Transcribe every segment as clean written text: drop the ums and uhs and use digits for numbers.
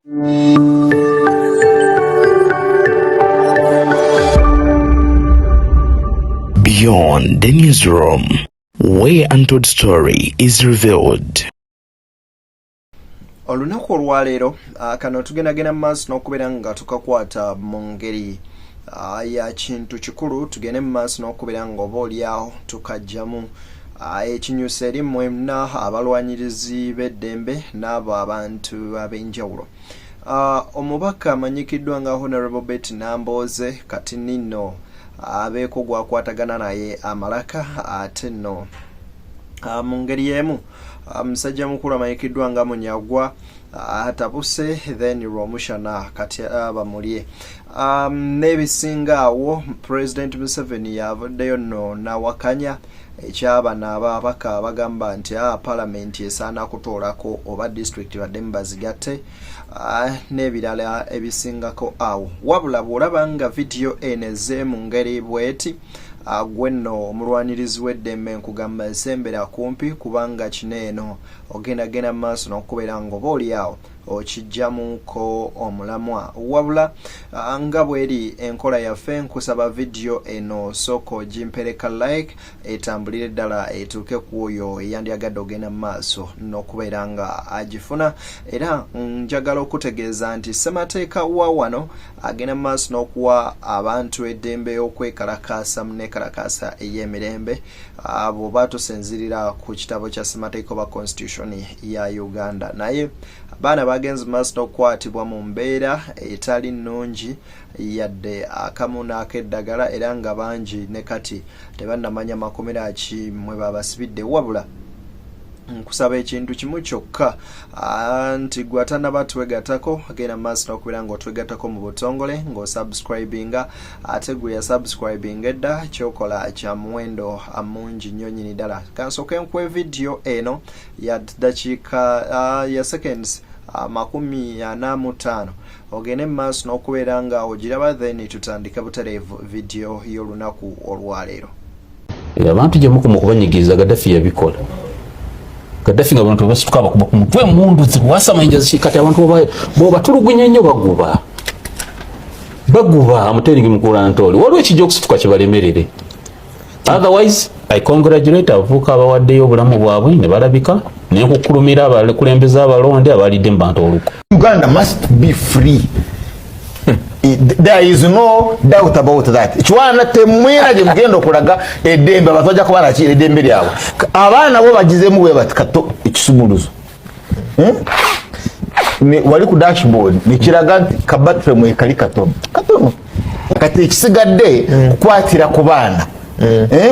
Beyond the newsroom, where untold story is revealed. Olunaku olwaleero kano tugendagenda mu maaso n'okubeera nga tukakwata mu ngeri ya kintu kikulu. Tugende mu maaso n'okubeera nga oba oliawo tukajjamu ekinyusa eri mwenna abalwanyirizi b'eddembe n'abo abantu ab'enjawulo. Omubaka amanyikiddwa nga Honorable Betty Nambooze kati nno abeeko gwakwatagana naye amalaka ate nno mu ngeri y'emu musajja mukulu amanyikiddwa nga Munyagwa atabuse then Rwamushana kati bamulye. N'ebisinga awo President Museveni yavuddeyo nno n'awakanya ekyabano ababaka bagamba nti Parliament esaana kutoolako oba district baddemu bazigatte n'ebirala ebisingako awo. Wabula bw'olaba nga video eneze mu ngeri bweti gwe nno omulwanirizi w'eddembe nkugamba esembera kumpi kubanga kino eno ogendagenda mu maaso n'okubeera nga oba oliawo okijjamuko omulamwa. Wabula nga bweri enkola yaffe nkusaba video eno sooka ogimpereka like etambulire ddala etuuke ku oyo eyandyagadde ogenda mu maaso n'okubeera nga agifuna. Era njagala okutegeeza nti ssemateeka wa wano agenda mu maaso n'okuwa abantu eddembe okwekalakaasa mu neekalakaasa ey'emirembe bw'oba tusinzirira ku kitabo kya ssemateeka oba constitution ya Uganda. Naye abaana bagenze maaso n'okukwatibwa mu mbeera etali nnungi yadde akamu n'akeddagala era nga bangi ne kati tebannamanya makomera ki mwe babasibidde. Wabula nkusaba ekintu kimu kyokka nti gwe atannaba twegattako genda maaso n'okubeera ng'otwegattako mu butongole ng'osubscribinga ate gwe yasubscribinga edda kyokola kya muwendo mungi nnyo nnyini ddala. Kansooke nkuwe video eno ya dakiika ya seconds 45 ogende mu maaso n'okubeera nga ogiraba then tutandika butereevu video y'olunaku olwaleero. Abantu gye mukomo kubanyigiriza Gaddafi yabikola. Gaddafi nga bantu basituka bakuba ku mutwe munduzi wasamanja zishikati abantu bo batulugunya nnyo baguba amuteringi mukula ntoli waliwo ekijja okusituka kye balemerere. Otherwise I congratulate abavuka abawaddeyo obulamu bwabwe ne balabika n'enkukulumira abakulembeza abalonde abalidde mu bantu oluku. Uganda must be free. There is no doubt about that. Chwana temwera je mugendo kulaga eddembe abatoja kubana kiri eddembe lyawe. Abaana bo bagizemu bwe batikato ekisumuluzo. Ni wali ku dashboard ni kiraga kabatre mu ekali katono. Kati ekisigadde kukwatira ku baana.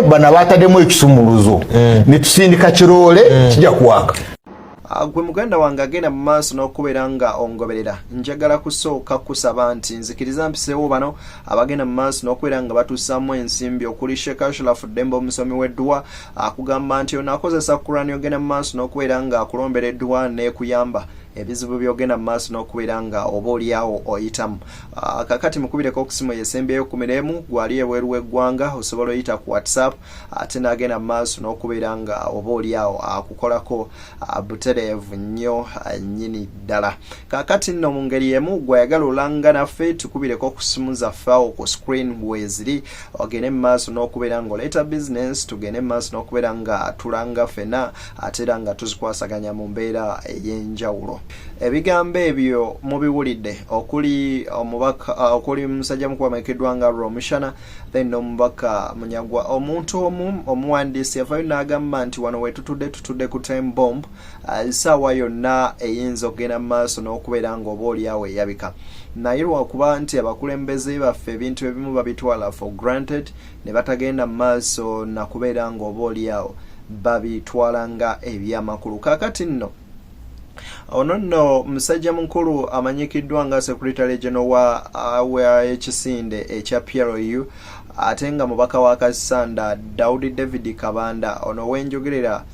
Bana batademu ekisumuluzo. Ni tusindika kirole kijja kuwaka. Gwe muganda wange agenda mu maaso n'okubeera nga ongoberera. Njagala kusooka kusaba nti nzikiriza mpiseewo bano abagenda mu maaso n'okubeera nga batussaamu ensimbi okuli Sheikh Ashraf Demba omusomi w'eddwa akugamba nti onaakozesa Kurani ogenda mu maaso n'okubeera nga akulombera eddwa n'ekuyamba ebizibu byogenda mu maaso n'okubeera nga oba oliawo oyitamu. Kakati mukubireko okusimu yesembyeyo ku miremu gwali ebweru w'eggwanga osobola oyita ku WhatsApp ate n'agenda mu maaso n'okubeera nga oba oliawo akukolako butereevu nnyo nnyini ddala. Kakati nno mu ngeri emu gwayagala olanga naffe tukubireko okusimu zaffe awo ku screen bweziri ogende mu maaso n'okubeera nga oleeta business tugende mu maaso n'okubeera nga tulanga ffena ate era nga tuzikwasaganya mu mbeera ey'enjawulo. Ebigambo ebyo mubiwulidde okuli omubaka okuli musajja mukulu amanyikiddwa nga Rwamushana then n'omubaka Munyagwa. Omuntu omuwandiisi yavayo n'agamba nti wano wetutudde ku time bomb essaawa yonna eyinza okugenda mu maaso n'okubeera nga oba oliawo eyabika. Naye lwakuba nti abakulembeze baffe ebintu ebimu babitwala for granted ne batagenda mu maaso na kubeera nga oba oliawo babitwala nga ebyamakulu. Kakati nno ono nno musajja mukulu amanyikiddwa nga Secretary General wa ekisinde ekya PRU ate nga mubaka wa Kasanda Daudi David Kabanda ono wenjogerera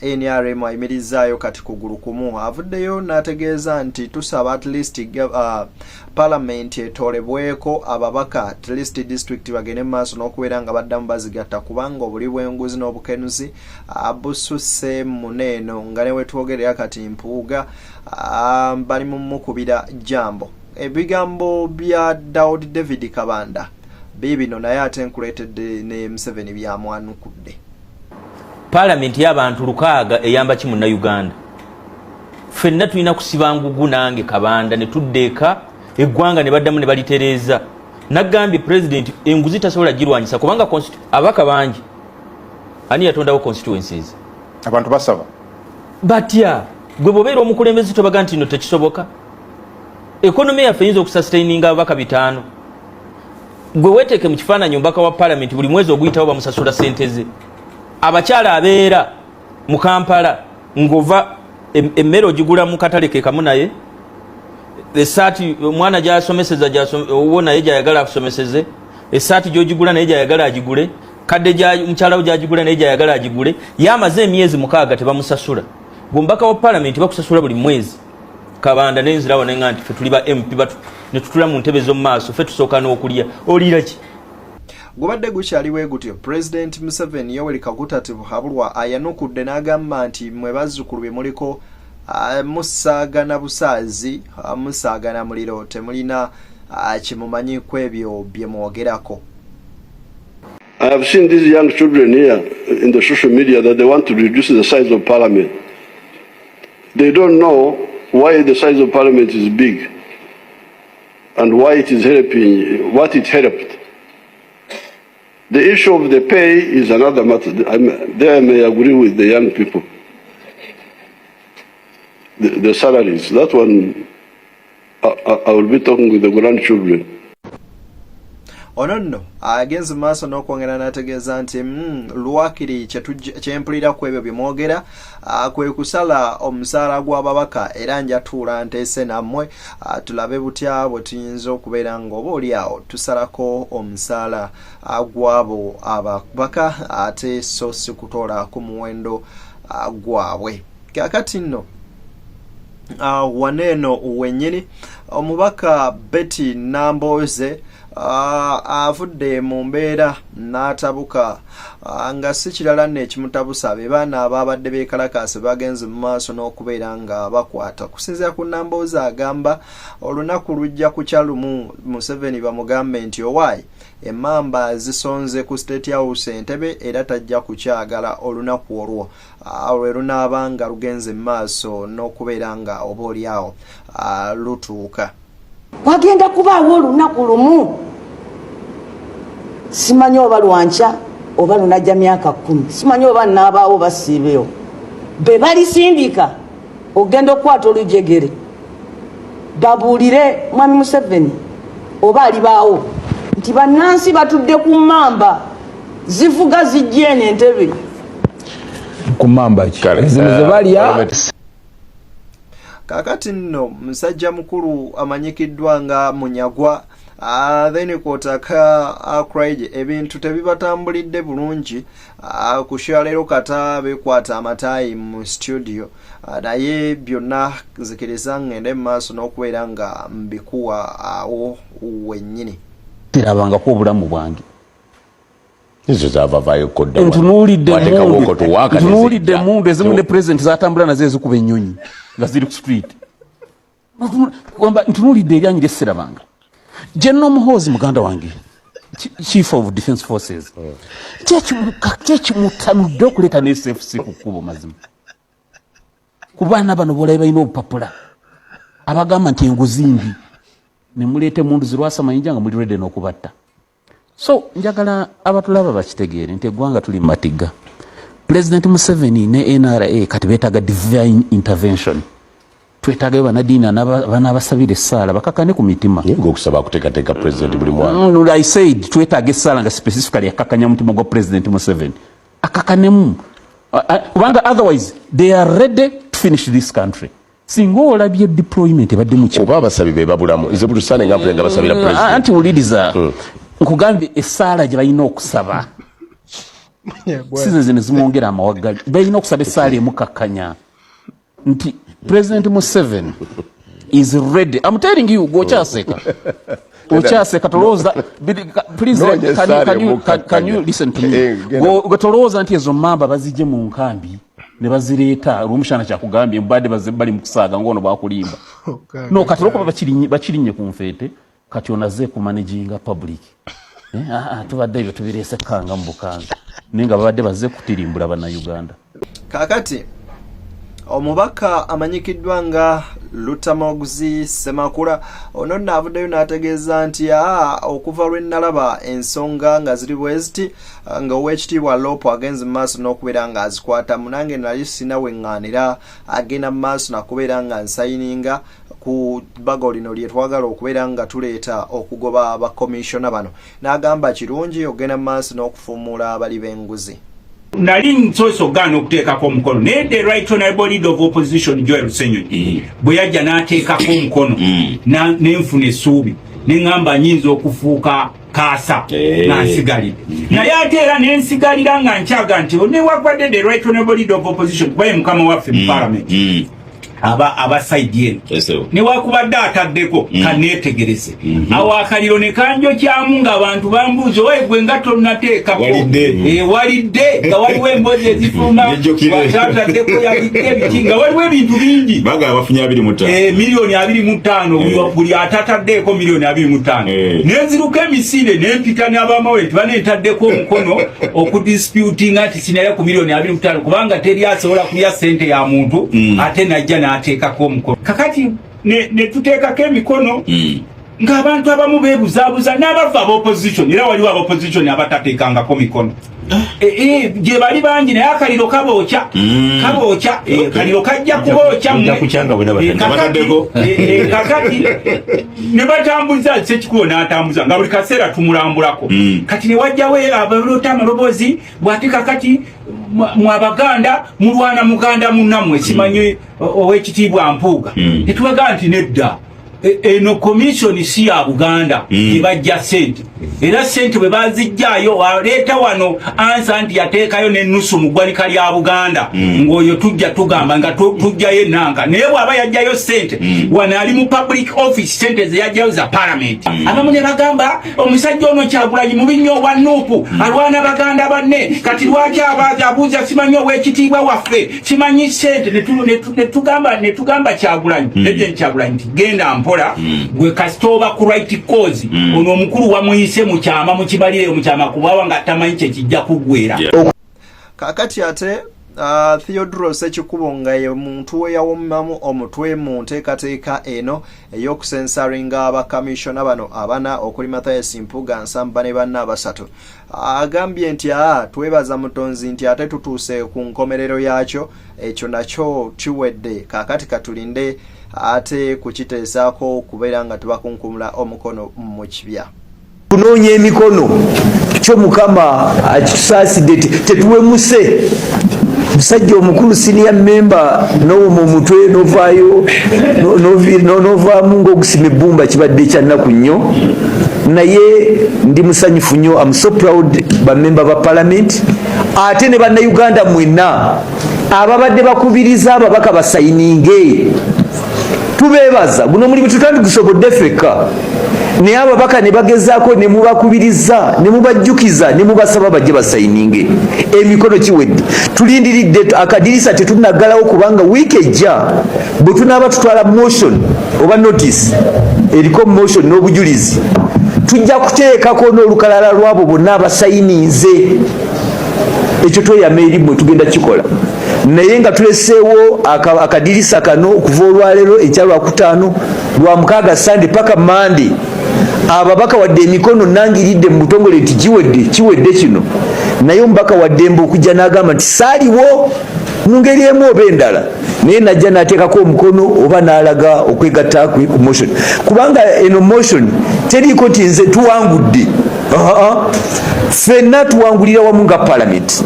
NRM ayimirizaayo kati kugulu kumu avuddeyo n'ategeeza nti tusaba at least Parliament etolebweko ababaka at least district bagende maaso n'okubeera nga baddamu bazigatta kubanga obuli bw'enguzi n'obukenuzi abususe muneeno nga ne wetwogerera kati mpuuga bali mu mukubira jambo. Ebigambo bya David Kabanda bibino naye ate nkuleetedde ne Museveni byamwanukudde. Parliament y'abantu 600 eyamba ki munna Uganda. Ffenna tulina kusiba ngugu nange Kabanda ne tuddeeka eggwanga ne baddamu ne balitereeza. Nagambye president enguzi tasobola girwanyisa kubanga abaka bangi ani yatondawo constituencies. Abantu basaba. Batya gwe bobeera omukulembeze tobaga nti no tekisoboka. Economy yaffe yinza okusustaininga abaka 5. Gwe weteeke mu kifaananyi omubaka wa parliament buli mwezi oguyitawo bamusasula sente ze. Abakyala abeera mu Kampala ngova emmere ogigula mu katale ke kamu naye. Esaati omwana gy'asomeseza owo naye gy'ayagala akusomeseze. Esaati gy'ogigula naye gy'ayagala agigule. Kadde mukyala we gy'agigula naye gy'ayagala agigule. Yamaze emyezi 6 tebamusasula. Gombaka wa parliament bakusasula buli mwezi. Kabanda nenzirawo nenga nti fe tuli ba MP batu ne tutula mu ntebe zo maaso fe tusooka n'okulya olira ki. Gubadde gukyaliwo gutyo President Museveni Yoweri Kaguta Tibuhaburwa ayanukudde n'agamba nti mwe bazzukulu bye muliko musaagana busaazi musaagana muliro temulina kimumanyi ku ebyo bye mwogerako. I have seen these young children here in the social media that they want to reduce the size of parliament. They don't know why the size of parliament is big and why it is helping, what it helped. The issue of the pay is another matter. There I may agree with the young people. The salaries, that one, I will be talking with the grandchildren. Onono agenze maaso n'okwongera n'ategeeza nti lwakiri kyempulira ku ebyo byemwogera kwe kusala omusaala gw'ababaka era njatuula nteese nammwe tulabe butya bwe tuyinza okubeera ng'oba oli awo tusalako omusaala gw'abo ababaka ate so si kutoola ku muwendo gwabwe. Kakati nno waneeno wennyini omubaka Betty Nambooze avudde mu mbeera n'atabuka nga si kirala n'ekimutabusa be baana ababadde beekalakaase bagenze mu maaso n'okubeera nga bakwata. Kusinziira ku Nambooze agamba olunaku lujja kukya lumu Museveni bamugambe nti owaayi emmamba zisonze ku State House Entebbe era tajja kukyagala olunaku olwo lwe lunaaba nga lugenze mu maaso n'okubeera nga oba oli awo lutuuka. Wagenda kubaawo olunaku lumu simanyi oba lwanca oba lunajja myaka 10 simanyi oba naabaawo basiibeyo be balisindika ogenda okukwata olujegere babuulire mwami Museveni oba alibaawo nti bannansi batudde ku mmamba zivuga zijjeene Entebbe ku mmamba zino ze balya. Kakati nno musajja mukulu amanyikiddwa nga Munyagwa then kwotaka akraije ebintu tebibatambulidde bulungi kushya kata bekwata amatayi mu studio naye byonna zikiriza ngende maaso n'okubeera nga mbikuwa awo wennyini tirabanga ko obulamu bwange Izo zavavayo kodda. Ntunuulidde mundu ezimu ne president zatambula nazo ezikuba ennyonyi nga ziri ku street. Ntunuulidde eryanyi ly'esserabanga. General Muhoozi muganda wange Chief of Defence Forces. Kyekimutanudde okuleeta ne SFC ku kkubo mazima. Ku baana bano bolayi balina obupapula abagamba nti enguzi mbi ne muleete mundu zirwasa mayinja nga muli ready n'okubatta. So njagala abatulaba bakitegeere nti eggwanga tuli matiga. President Museveni ne NRA kati beetaaga divine intervention. Twetaaga banadina banabasabira essaala bakakane ku mitima. Yego okusaba akuteekateeka president buli mwana. I said twetaaga essaala nga specifically akakanya mutima gwa President Museveni. Akakanemu. Kubanga otherwise they are ready to finish this country. Singo olabye deployment badde mu kyo. Oba abasabi be babulamu. Ize butusane ngampule nga basabira president. Anti ulidiza. Nkugambye essaala gye balina okusaba. Sizeze ne zimwongera amawaggali. Balina okusaba essaala emukakanya. Nti President Museveni is ready. I'm telling you, go chaseka. Go chaseka toloza. Please, can you listen to me? Go toloza nti ezo mamba bazije mu nkambi. ne bazireeta olw'omushana kyakugambye mbadde bali mu kusaaga ng'ono bwakulimba no kati olwokuba bakirinnye ku nfeete kati onaze ku managinga public tubadde ebyo tubireese kanga mu bukanza naye nga babadde bazze kutirimbula bannayuganda. Kaakati omubaka amanyikiddwa nga Lutamoguzi Semakula ono n'avuddeyo n'ategeeza nti okuva lwe nalaba ensonga nga ziri bweziti nga Oweekitiibwa Lopo agenze mu maaso n'okubeera nga azikwata munange nali sinaweŋŋaanira agenda mu maaso nakubeera nga nsayininga ku bago lino lye twagala okubeera nga tuleeta okugoba bakomishona bano n'agamba kirungi ogenda mu maaso n'okufuumuula abali b'enguzi. Nali nsoso gano okuteekako omukono naye the right honorable leader of opposition Joel Lusenyogi bwe yajja n'ateekako omukono n'enfuna essuubi neŋŋamba nyinza okufuuka kaasa n'ansigalidde naye ate era n'ensigalira nga nkyaga nti newagadde the right honorable leader of opposition kuba ye mukama waffe mu parliament aba side yeno newakubadde ataddeko kaneetegereze awo akaliro ne kanjo kyamu ng'abantu bambuuza oye gwe nga tonnateekako walidde nga waliwo emboozi ezifuluma watataddeko yalidde biki nga waliwo ebintu bingi miliyoni 25 buli atataddeeko miliyoni 25 nenziruka emisinde nempita n'abamawulire tibaneetaddeko omukono okudisputinga nti sinale ku miliyoni 25 kubanga teri asobola kulya ssente ya muntu ate najja n'ateekako omukono kakati ne tuteekako emikono ng'abantu abamu beebuzaabuza n'abava ab'opposition era waliwo ab'opposition abatateekangako mikono gye bali bangi naye akaliro kabookya kaliro kajja kubookya kakati ne batambuza Ssekikubo n'atambuza nga buli kaseera tumulambulako kati ne wajjawo abalota amaloboozi bw'ate kakati mwabaganda mulwana muganda munnammwe simanyi Oweekitiibwa Mpuuga netubaga nti nedda eno komishoni si ya Buganda ebajja ssente era ssente bwe bazijjaayo waleeta wano ansa nti yateekayo n'ennusu mu ggwanika lya Buganda ng'oyo tujja tugamba nga tujjayo ennanga naye bw'aba yajjayo ssente wano ali mu public office ssente ze yajjayo za parliament abamu ne bagamba omusajja ono Kyagulanyi mubi nnyo obwa Nuupu alwana Baganda banne kati lwaki abuuza simanyi Oweekitiibwa waffe simanyi ssente ne tugamba Kyagulanyi edde Kyagulanyi nti genda mpola gwe kasitoba ku right cause ono omukulu wamuyise mu kyama mu kibalire mu kyama kubawa nga tamanyi kye kijja kugwera. Kakati ate Theodore Ssekikubo nga ye muntu eyawommamu omutwe mu nteekateeka eno ey'okusensaringa abakamishona bano abana okuli Mathias Mpuuga Nsamba ne banna abasatu agambye nti twebaza mutonzi nti ate tutuuse ku nkomerero yaakyo ekyo nakyo kiwedde kakati katulinde ate kukiteesaako okubeera nga tubakunkumula omukono mu kibya kunoonya emikono kyo Mukama akitusaasidde tetuwemuse musajja omukulu senior member n'owoma omutwe novaayo novaamu ng'ogusima ebbumba kibadde ekyannaku nnyo naye ndi musanyufu nnyo am so proud bamemba ba parliament ate ne bannayuganda mwenna ababadde bakubiriza ababaka basayininge tubeebaza guno mulimu tutandigusobodde ffekka naye ababaka ne bagezaako ne mubakubiriza ne mubajjukiza ne mubasaba bajje basayininge emikono kiwedde tulindiridde akadirisa tetunaggalawo kubanga wiiki ejja bwe tunaaba tutwala motion oba notice eriko motion n'obujulizi tujja kuteekako n'olukalala lwabo bonna abasayininze ekyo tweyama erimu tugenda kikola naye nga tuleseewo akadirisa kano okuva olwaleero ekyalwakutaano lwa mukaaga Sande paka Mande ababaka wadde emikono nangiridde mu butongole nti kiwedde kino naye omubaka waddembe okujja n'agamba nti saaliwo mu ngeri emu oba endala naye najja n'ateekako omukono oba n'alaga okwegatta ku motion kubanga eno motion teriiko nti nze tuwangudde ffenna tuwangulira wamu nga parliament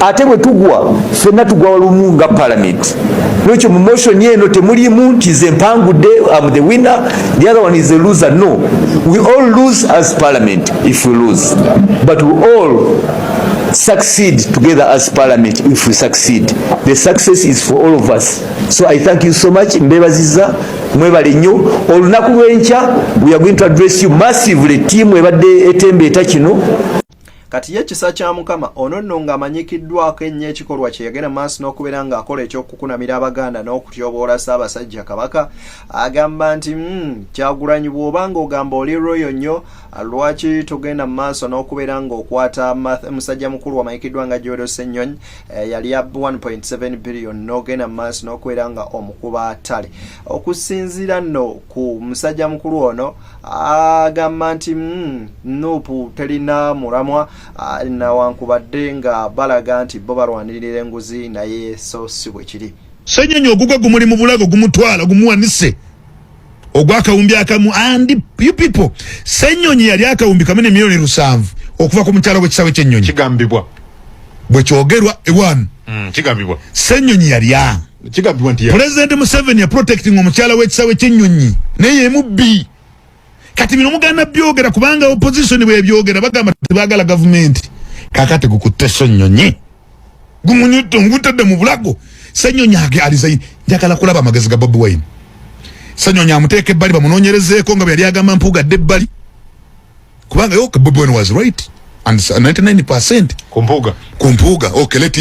ate bwe tugwa ffenna tugwa walumu nga parliament lwekyo mu motion eno temulimu nti nze mpangudde am the winner the other one is a loser. No, we all lose as parliament if we lose, but we all succeed together as parliament if we succeed. The success is for all of us. So I thank you so much. Mbebaziza mwebale nnyo olunaku lw'enkya we are going to address you massively. Team ebadde etembe etakino kati ye kisa kya Mukama ono nno ng'amanyikiddwako ennyo ekikolwa kye yagenda maaso n'okubeera ng'akola ekyokukunamira Abaganda n'okutyoboola Ssaabasajja Kabaka agamba nti Kyagulanyi bw'oba ng'ogamba oli royo nnyo lwaki tugenda maaso n'okubeera ng'okwata musajja mukulu wamanyikiddwa nga Joel Ssennyonyi yali ya 1.7 billion n'ogenda maaso n'okubeera nga omukuba ttale okusinziira nno ku musajja mukulu ono agamba nti Nuupu terina mulamwa nawankubadde nga balaga nti bo balwanirira enguzi naye so si bwe kiri. Ssennyonyi ogugwa gumuli mu bulago gumutwala gumuwanise ogwakawumbi akamu and you people Ssennyonyi yali akawumbi kamene milioni 7 okuva ku mukyala w'ekisawe ky'ennyonyi kigambibwa bwe kyogerwa ewan kigambibwa Ssennyonyi yali ya kigambibwa nti President Museveni ya protecting omukyala w'ekisawe ky'ennyonyi naye mubbi kati bino muganda byogera kubanga opposition bwe byogera bagamba tebagala government kakate gukutte Ssennyonyi gumunyuto ngutadde mu bulago Ssennyonyi alizayi njagala kulaba amagezi ga Bobi Wine Ssennyonyi amuteeka ebbali bamunoonyerezeeko nga bwe yali agamba mpuugadde ebbali kubanga okay Bobi Wine was right and 99% kumpuuga okay let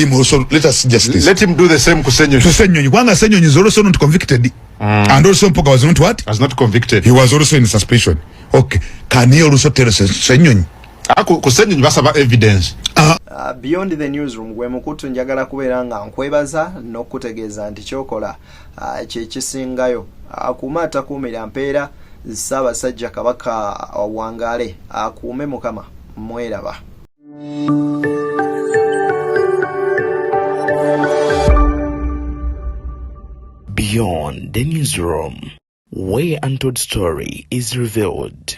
us justice let him do the same to Ssennyonyi kubanga Ssennyonyi is also not convicted and also Mpuuga was not what? Was not convicted. He was also in suspicion. Okay, can he also tell us Ssennyonyi? Ku Ssennyonyi basaba evidence. Beyond the newsroom gwe mukutu njagala kubeera nga nkwebaza n'okutegeeza nti kyokola kye kisingayo akuuma atakuumira mpeera Ssaabasajja Kabaka wangaale akuume Mukama mweraba. Beyond the newsroom, where untold story is revealed.